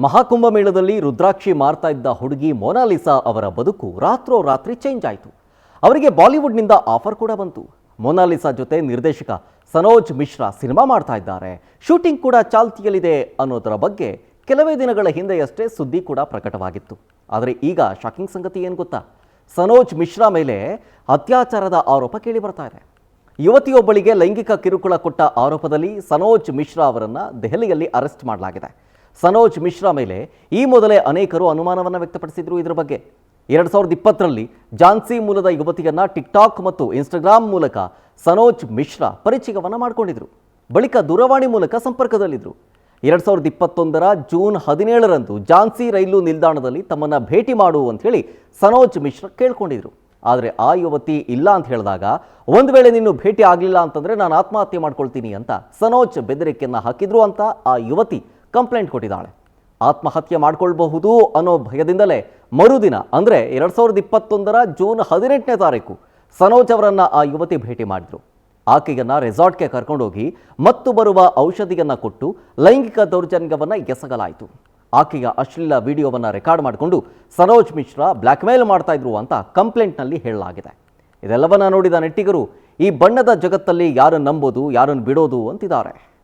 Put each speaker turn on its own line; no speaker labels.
ಮಹಾಕುಂಭಮೇಳದಲ್ಲಿ ರುದ್ರಾಕ್ಷಿ ಮಾರ್ತಾ ಇದ್ದ ಹುಡುಗಿ ಮೊನಾಲಿಸಾ ಅವರ ಬದುಕು ರಾತ್ರೋರಾತ್ರಿ ಚೇಂಜ್ ಆಯಿತು. ಅವರಿಗೆ ಬಾಲಿವುಡ್ನಿಂದ ಆಫರ್ ಕೂಡ ಬಂತು. ಮೊನಾಲಿಸಾ ಜೊತೆ ನಿರ್ದೇಶಕ ಸನೋಜ್ ಮಿಶ್ರಾ ಸಿನಿಮಾ ಮಾಡ್ತಾ ಇದ್ದಾರೆ. ಶೂಟಿಂಗ್ ಕೂಡ ಚಾಲ್ತಿಯಲ್ಲಿದೆ ಅನ್ನೋದರ ಬಗ್ಗೆ ಕೆಲವೇ ದಿನಗಳ ಹಿಂದೆಯಷ್ಟೇ ಸುದ್ದಿ ಕೂಡ ಪ್ರಕಟವಾಗಿತ್ತು. ಆದರೆ ಈಗ ಶಾಕಿಂಗ್ ಸಂಗತಿ ಏನು ಗೊತ್ತಾ? ಸನೋಜ್ ಮಿಶ್ರಾ ಮೇಲೆ ಅತ್ಯಾಚಾರದ ಆರೋಪ ಕೇಳಿ ಬರ್ತಾ ಇದೆ. ಯುವತಿಯೊಬ್ಬಳಿಗೆ ಲೈಂಗಿಕ ಕಿರುಕುಳ ಕೊಟ್ಟ ಆರೋಪದಲ್ಲಿ ಸನೋಜ್ ಮಿಶ್ರಾ ಅವರನ್ನು ದೆಹಲಿಯಲ್ಲಿ ಅರೆಸ್ಟ್ ಮಾಡಲಾಗಿದೆ. ಸನೋಜ್ ಮಿಶ್ರಾ ಮೇಲೆ ಈ ಮೊದಲೇ ಅನೇಕರು ಅನುಮಾನವನ್ನು ವ್ಯಕ್ತಪಡಿಸಿದ್ರು. ಇದರ ಬಗ್ಗೆ 2020ರಲ್ಲಿ ಝಾನ್ಸಿ ಮೂಲದ ಯುವತಿಯನ್ನ ಟಿಕ್ಟಾಕ್ ಮತ್ತು ಇನ್ಸ್ಟಾಗ್ರಾಮ್ ಮೂಲಕ ಸನೋಜ್ ಮಿಶ್ರಾ ಪರಿಚಯವನ್ನು ಮಾಡಿಕೊಂಡಿದ್ರು. ಬಳಿಕ ದೂರವಾಣಿ ಮೂಲಕ ಸಂಪರ್ಕದಲ್ಲಿದ್ದರು. 2021ರ ಜೂನ್ 17ರಂದು ಝಾನ್ಸಿ ರೈಲು ನಿಲ್ದಾಣದಲ್ಲಿ ತಮ್ಮನ್ನು ಭೇಟಿ ಮಾಡು ಅಂತ ಹೇಳಿ ಸನೋಜ್ ಮಿಶ್ರಾ ಕೇಳ್ಕೊಂಡಿದ್ರು. ಆದರೆ ಆ ಯುವತಿ ಇಲ್ಲ ಅಂತ ಹೇಳಿದಾಗ, ಒಂದು ವೇಳೆ ನೀನು ಭೇಟಿ ಆಗಲಿಲ್ಲ ಅಂತಂದರೆ ನಾನು ಆತ್ಮಹತ್ಯೆ ಮಾಡ್ಕೊಳ್ತೀನಿ ಅಂತ ಸನೋಜ್ ಬೆದರಿಕೆಯನ್ನು ಹಾಕಿದ್ರು ಅಂತ ಆ ಯುವತಿ ಕಂಪ್ಲೇಂಟ್ ಕೊಟ್ಟಿದ್ದಾಳೆ. ಆತ್ಮಹತ್ಯೆ ಮಾಡಿಕೊಳ್ಳಬಹುದು ಅನ್ನೋ ಭಯದಿಂದಲೇ ಮರುದಿನ ಅಂದರೆ 2021ರ ಜೂನ್ 18ನೇ ತಾರೀಕು ಸನೋಜ್ ಅವರನ್ನು ಆ ಯುವತಿ ಭೇಟಿ ಮಾಡಿದ್ರು. ಆಕೆಯನ್ನು ರೆಸಾರ್ಟ್ಗೆ ಕರ್ಕೊಂಡೋಗಿ ಮತ್ತು ಬರುವ ಔಷಧಿಯನ್ನು ಕೊಟ್ಟು ಲೈಂಗಿಕ ದೌರ್ಜನ್ಯವನ್ನು ಎಸಗಲಾಯಿತು. ಆಕೆಯ ಅಶ್ಲೀಲ ವಿಡಿಯೋವನ್ನು ರೆಕಾರ್ಡ್ ಮಾಡಿಕೊಂಡು ಸನೋಜ್ ಮಿಶ್ರಾ ಬ್ಲ್ಯಾಕ್ ಮೇಲ್ ಮಾಡ್ತಾ ಇದ್ರು ಅಂತ ಕಂಪ್ಲೇಂಟ್ನಲ್ಲಿ ಹೇಳಲಾಗಿದೆ. ಇದೆಲ್ಲವನ್ನ ನೋಡಿದ ನೆಟ್ಟಿಗರು ಈ ಬಣ್ಣದ ಜಗತ್ತಲ್ಲಿ ಯಾರನ್ನು ನಂಬೋದು ಯಾರನ್ನು ಬಿಡೋದು ಅಂತಿದ್ದಾರೆ.